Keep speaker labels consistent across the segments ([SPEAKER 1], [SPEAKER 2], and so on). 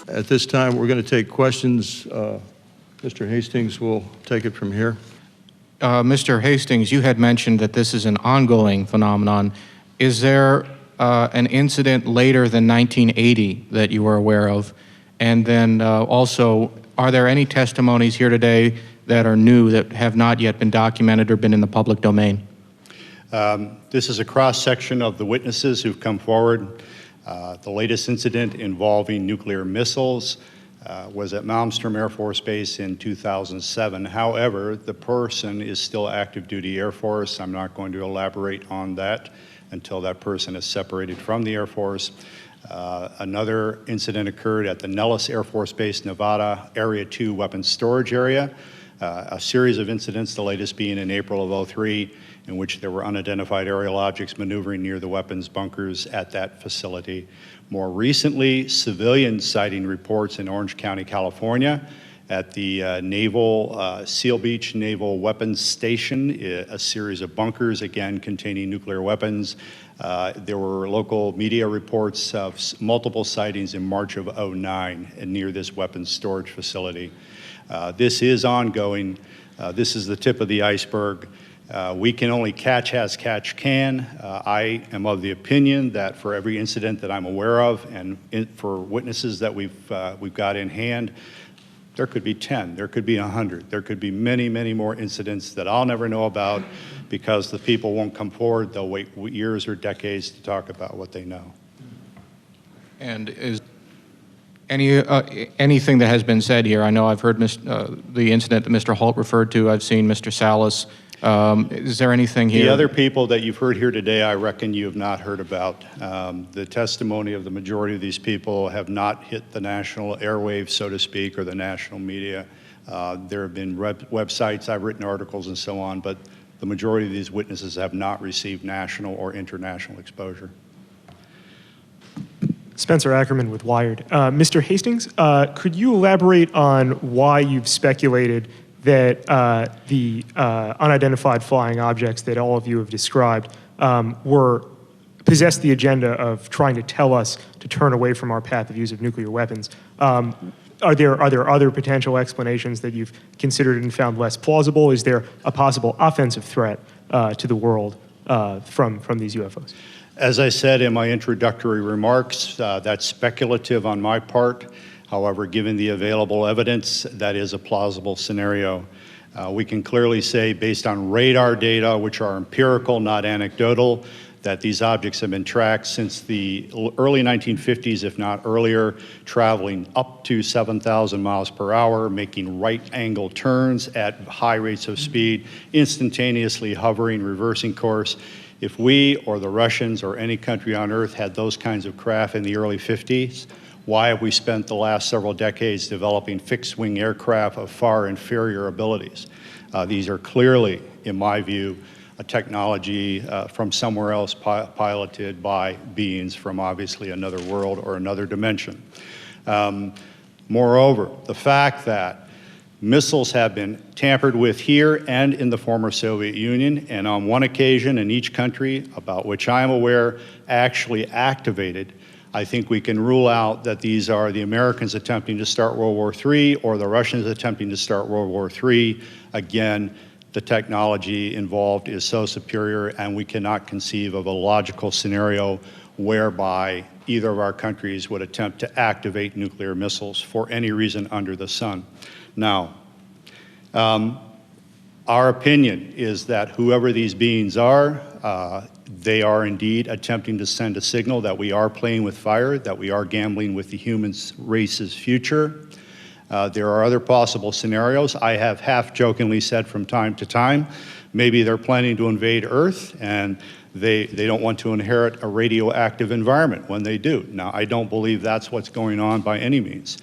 [SPEAKER 1] At this time, we're going to take questions. Mr. Hastings will take it from here.
[SPEAKER 2] Mr. Hastings, you had mentioned that this is an ongoing phenomenon. Is there an incident later than 1980 that you are aware of? And then also, are there any testimonies here today that are new that have not yet been documented or been in the public domain?
[SPEAKER 3] This is a cross-section of the witnesses who've come forward. The latest incident involving nuclear missiles was at Malmstrom Air Force Base in 2007. However, the person is still active duty Air Force. I'm not going to elaborate on that until that person is separated from the Air Force. Another incident occurred at the Nellis Air Force Base, Nevada, Area 2 weapons storage area. A series of incidents, the latest being in April of '03, in which there were unidentified aerial objects maneuvering near the weapons bunkers at that facility. More recently, civilian sighting reports in Orange County, California, at the Seal Beach Naval Weapons Station, a series of bunkers, again, containing nuclear weapons. There were local media reports of multiple sightings in March of '09 near this weapons storage facility. This is ongoing. This is the tip of the iceberg. We can only catch as catch can. I am of the opinion that for every incident that I'm aware of and for witnesses that we've got in hand, there could be 10, there could be 100, there could be many, many more incidents that I'll never know about because the people won't come forward. They'll wait years or decades to talk about what they know.
[SPEAKER 2] And is anything that has been said here? I know I've heard the incident that Mr. Holt referred to. I've seen Mr. Salas. Is there anything here?
[SPEAKER 3] The other people that you've heard here today, I reckon you have not heard about. The testimony of the majority of these people have not hit the national airwaves, so to speak, or the national media. There have been websites, I've written articles and so on, but the majority of these witnesses have not received national or international exposure.
[SPEAKER 4] Spencer Ackerman with Wired. Mr. Hastings, could you elaborate on why you've speculated that the unidentified flying objects that all of you have described possessed the agenda of trying to tell us to turn away from our path of use of nuclear weapons? Are there other potential explanations that you've considered and found less plausible? Is there a possible offensive threat to the world from these UFOs?
[SPEAKER 3] As I said in my introductory remarks, that's speculative on my part. However, given the available evidence, that is a plausible scenario. We can clearly say, based on radar data, which are empirical, not anecdotal, that these objects have been tracked since the early 1950s, if not earlier, traveling up to 7,000 miles per hour, making right-angle turns at high rates of speed, instantaneously hovering, reversing course. If we or the Russians or any country on Earth had those kinds of craft in the early 50s, why have we spent the last several decades developing fixed-wing aircraft of far inferior abilities? These are clearly, in my view, a technology from somewhere else piloted by beings from obviously another world or another dimension. Moreover, the fact that missiles have been tampered with here and in the former Soviet Union, and on one occasion in each country about which I am aware actually activated, I think we can rule out that these are the Americans attempting to start World War III or the Russians attempting to start World War III. Again, the technology involved is so superior, and we cannot conceive of a logical scenario whereby either of our countries would attempt to activate nuclear missiles for any reason under the sun. Now, our opinion is that whoever these beings are, they are indeed attempting to send a signal that we are playing with fire, that we are gambling with the human race's future. There are other possible scenarios. I have half-jokingly said from time to time, maybe they're planning to invade Earth and they don't want to inherit a radioactive environment when they do. Now, I don't believe that's what's going on by any means.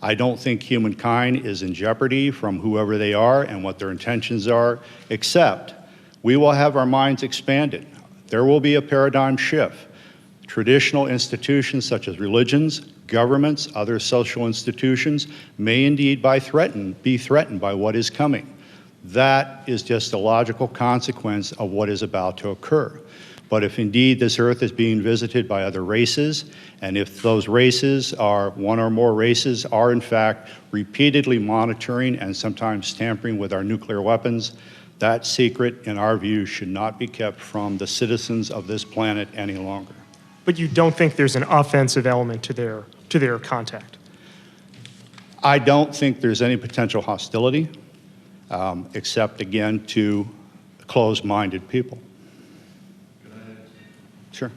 [SPEAKER 3] I don't think humankind is in jeopardy from whoever they are and what their intentions are, except we will have our minds expanded. There will be a paradigm shift. Traditional institutions such as religions, governments, other social institutions may indeed be threatened by what is coming. That is just a logical consequence of what is about to occur. But if indeed this Earth is being visited by other races, and if those races are, one or more races, are in fact repeatedly monitoring and sometimes tampering with our nuclear weapons, that secret, in our view, should not be kept from the citizens of this planet any longer.
[SPEAKER 4] But you don't think there's an offensive element to their contact?
[SPEAKER 3] I don't think there's any potential hostility, except, again, to closed-minded people. Sure.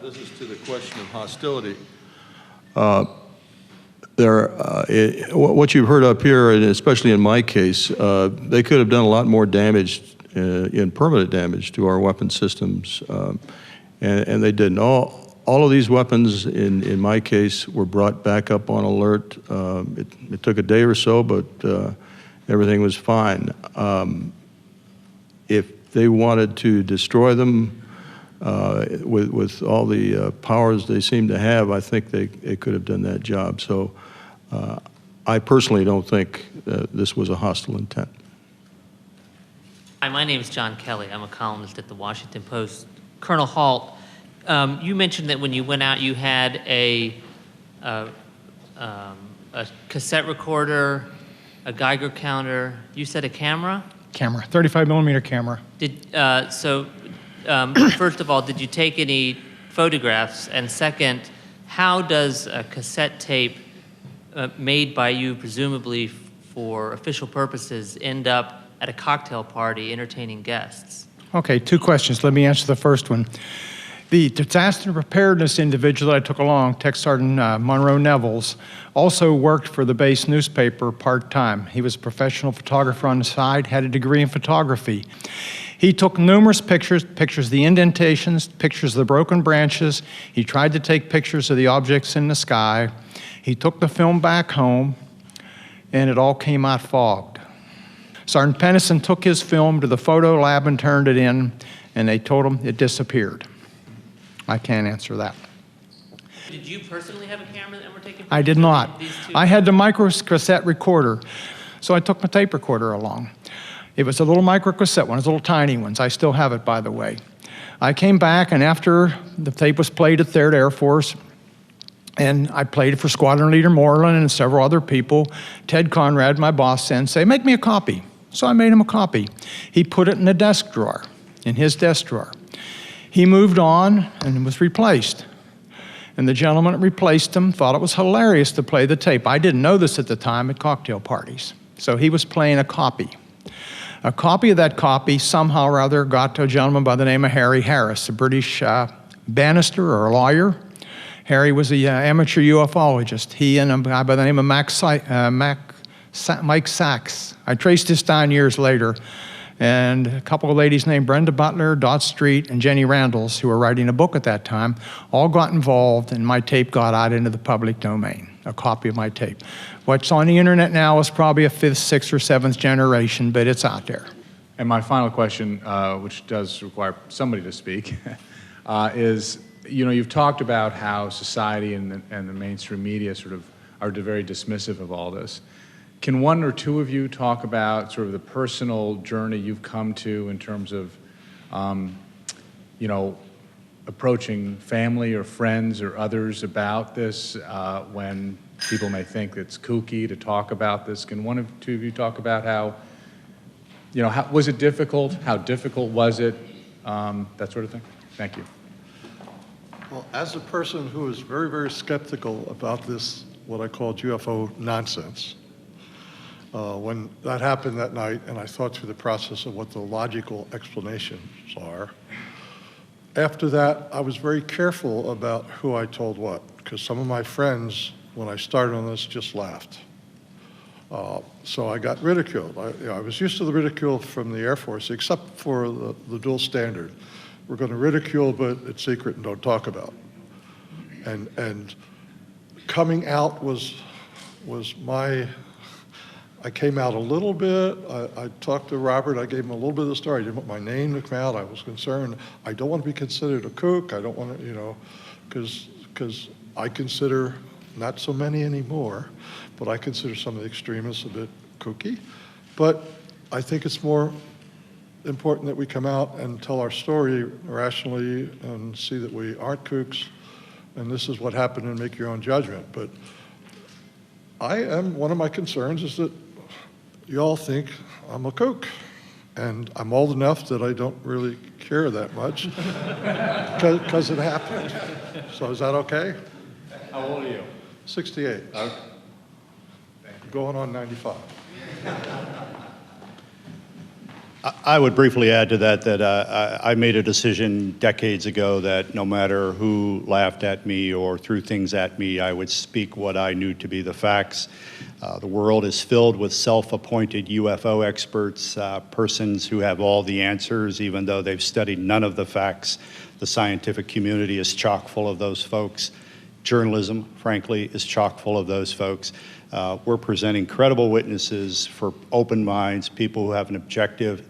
[SPEAKER 1] This is to the question of hostility. What you've heard up here, and especially in my case, they could have done a lot more damage, in permanent damage to our weapon systems, and they didn't. All of these weapons, in my case, were brought back up on alert. It took a day or so, but everything was fine. If they wanted to destroy them with all the powers they seem to have, I think they could have done that job. So I personally don't think this was a hostile intent.
[SPEAKER 5] Hi, my name is John Kelly. I'm a columnist at the Washington Post. Colonel Halt, you mentioned that when you went out, you had a cassette recorder, a Geiger counter. You said a camera?
[SPEAKER 6] Camera, 35 millimeter camera.
[SPEAKER 5] First of all, did you take any photographs? And second, how does a cassette tape made by you, presumably for official purposes, end up at a cocktail party entertaining guests?
[SPEAKER 6] Okay, two questions. Let me answer the first one. The disaster preparedness individual that I took along, Tech Sergeant Monroe Nevels, also worked for the base newspaper part-time. He was a professional photographer on the side, had a degree in photography. He took numerous pictures of the indentations, pictures of the broken branches. He tried to take pictures of the objects in the sky. He took the film back home, and it all came out fogged. Sergeant Pennison took his film to the photo lab and turned it in, and they told him it disappeared. I can't answer that.
[SPEAKER 5] Did you personally have a camera that were taking pictures?
[SPEAKER 6] I did not. I had the micro cassette recorder, so I took my tape recorder along. It was a little micro cassette one, it was little tiny ones. I still have it, by the way. I came back, and after the tape was played at 3rd Air Force, and I played it for Squadron Leader Moreland and several other people, Ted Conrad, my boss, said, "Make me a copy." So I made him a copy. He put it in a desk drawer, in his desk drawer. He moved on and was replaced. And the gentleman that replaced him thought it was hilarious to play the tape. I didn't know this at the time at cocktail parties. So he was playing a copy. A copy of that copy somehow or other got to a gentleman by the name of Harry Harris, a British barrister or a lawyer. Harry was an amateur ufologist. He and a guy by the name of Mike Sachs. I traced this down years later. And a couple of ladies named Brenda Butler, Dot Street, and Jenny Randalls, who were writing a book at that time, all got involved, and my tape got out into the public domain, a copy of my tape. What's on the internet now is probably a 5th, 6th, or 7th generation, but it's out there.
[SPEAKER 7] And my final question, which does require somebody to speak, is, you've talked about how society and the mainstream media sort of are very dismissive of all this. Can one or two of you talk about sort of the personal journey you've come to in terms of, approaching family or friends or others about this when people may think it's kooky to talk about this? Can one or two of you talk about how was it difficult? How difficult was it? That sort of thing. Thank you.
[SPEAKER 8] Well, as a person who is very, very skeptical about this, what I call UFO nonsense, when that happened that night, and I thought through the process of what the logical explanations are, after that, I was very careful about who I told what, because some of my friends, when I started on this, just laughed. So I got ridiculed. I was used to the ridicule from the Air Force, except for the dual standard. We're going to ridicule, but it's secret and don't talk about. And coming out was my... I came out a little bit. I talked to Robert. I gave him a little bit of the story. I didn't want my name to come out. I was concerned. I don't want to be considered a kook. I don't want to, because I consider, not so many anymore, but I consider some of the extremists a bit kooky. But I think it's more important that we come out and tell our story rationally and see that we aren't kooks, and this is what happened, and make your own judgment. But one of my concerns is that you all think I'm a kook, and I'm old enough that I don't really care that much because it happened. So is that okay?
[SPEAKER 7] How old are you?
[SPEAKER 8] 68.
[SPEAKER 7] Okay.
[SPEAKER 8] Going on 95.
[SPEAKER 3] I would briefly add to that I made a decision decades ago that no matter who laughed at me or threw things at me, I would speak what I knew to be the facts. The world is filled with self-appointed UFO experts, persons who have all the answers, even though they've studied none of the facts. The scientific community is chock full of those folks. Journalism, frankly, is chock full of those folks. We're presenting credible witnesses for open minds, people who have an objective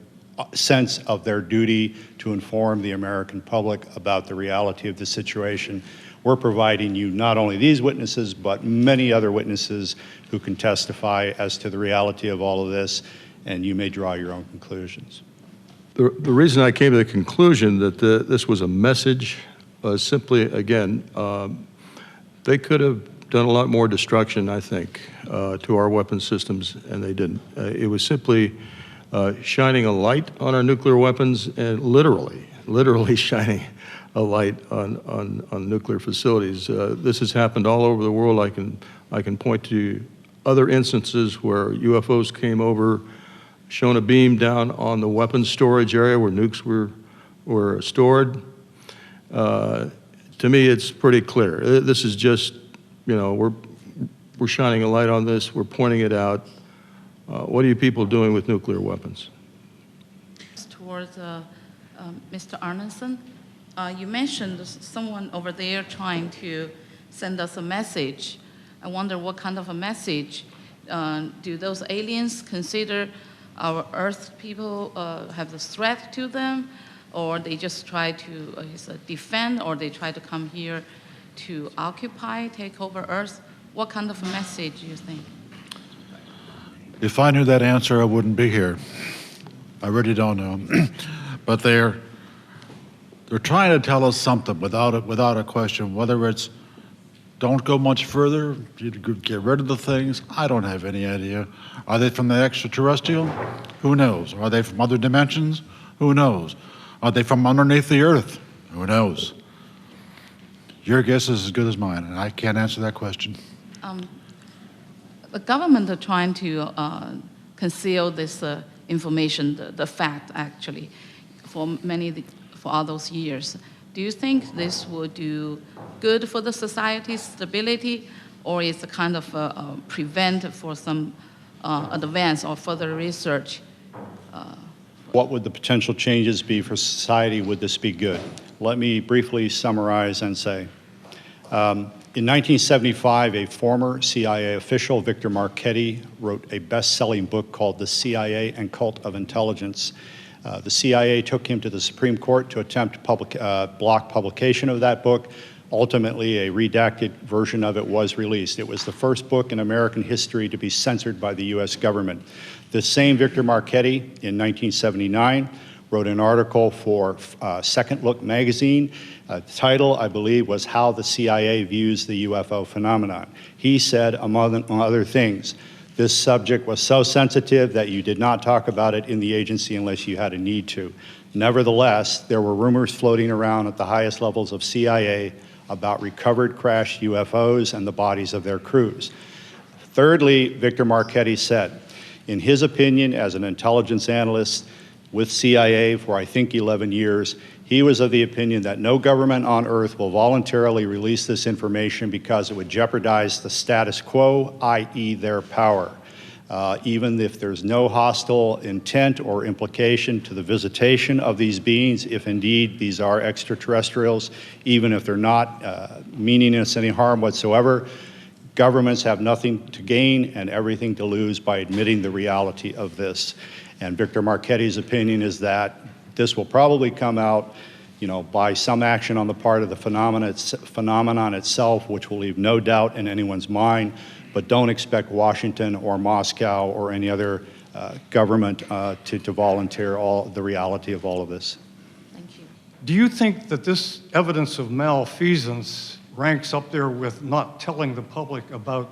[SPEAKER 3] sense of their duty to inform the American public about the reality of the situation. We're providing you not only these witnesses, but many other witnesses who can testify as to the reality of all of this, and you may draw your own conclusions.
[SPEAKER 1] The reason I came to the conclusion that this was a message simply, again, they could have done a lot more destruction, I think, to our weapon systems, and they didn't. It was simply shining a light on our nuclear weapons, and literally shining a light on nuclear facilities. This has happened all over the world. I can point to other instances where UFOs came over, shone a beam down on the weapons storage area where nukes were stored. To me, it's pretty clear. This is just, we're shining a light on this. We're pointing it out. What are you people doing with nuclear weapons?
[SPEAKER 9] Towards Mr. Arneson, you mentioned someone over there trying to send us a message. I wonder what kind of a message. Do those aliens consider our Earth people have a threat to them, or they just try to defend, or they try to come here to occupy, take over Earth? What kind of a message do you think?
[SPEAKER 10] If I knew that answer, I wouldn't be here. I really don't know. But they're trying to tell us something without a question. Whether it's don't go much further, get rid of the things, I don't have any idea. Are they from the extraterrestrial? Who knows? Are they from other dimensions? Who knows? Are they from underneath the earth? Who knows? Your guess is as good as mine, and I can't answer that question.
[SPEAKER 9] The government are trying to conceal this information, the fact actually, for all those years. Do you think this will do good for the society's stability, or is it kind of prevent for some advance or further research?
[SPEAKER 3] What would the potential changes be for society? Would this be good? Let me briefly summarize and say, in 1975, a former CIA official, Victor Marchetti, wrote a best-selling book called The CIA and Cult of Intelligence. The CIA took him to the Supreme Court to attempt block publication of that book. Ultimately, a redacted version of it was released. It was the first book in American history to be censored by the U.S. government. The same Victor Marchetti, in 1979, wrote an article for Second Look magazine. The title, I believe, was How the CIA Views the UFO Phenomenon. He said, among other things, this subject was so sensitive that you did not talk about it in the agency unless you had a need to. Nevertheless, there were rumors floating around at the highest levels of CIA about recovered crashed UFOs and the bodies of their crews. Thirdly, Victor Marchetti said, in his opinion, as an intelligence analyst with CIA for, I think, 11 years, he was of the opinion that no government on Earth will voluntarily release this information because it would jeopardize the status quo, i.e. their power. Even if there's no hostile intent or implication to the visitation of these beings, if indeed these are extraterrestrials, even if they're not meaning us any harm whatsoever, governments have nothing to gain and everything to lose by admitting the reality of this. And Victor Marchetti's opinion is that this will probably come out, by some action on the part of the phenomenon itself, which will leave no doubt in anyone's mind. But don't expect Washington or Moscow or any other government to volunteer the reality of all of this.
[SPEAKER 9] Thank you.
[SPEAKER 11] Do you think that this evidence of malfeasance ranks up there with not telling the public about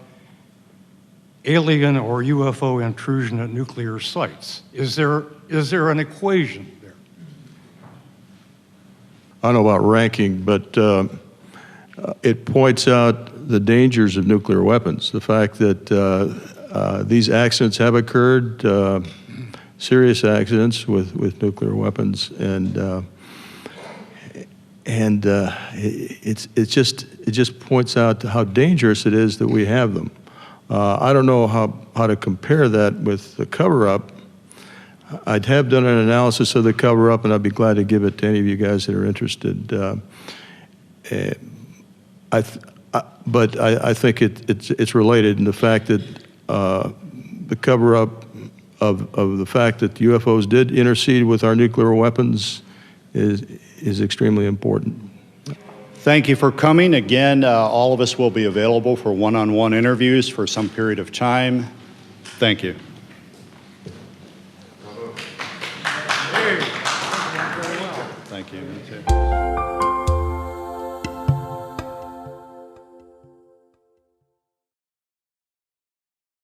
[SPEAKER 11] alien or UFO intrusion at nuclear sites? Is there an equation there?
[SPEAKER 1] I don't know about ranking, but it points out the dangers of nuclear weapons. The fact that these accidents have occurred, serious accidents with nuclear weapons, and it just points out how dangerous it is that we have them. I don't know how to compare that with the cover-up. I'd have done an analysis of the cover-up, and I'd be glad to give it to any of you guys that are interested. But I think it's related in the fact that the cover-up of the fact that UFOs did intercede with our nuclear weapons is extremely important.
[SPEAKER 3] Thank you for coming. Again, all of us will be available for one-on-one interviews for some period of time. Thank you. Thank you. Me too.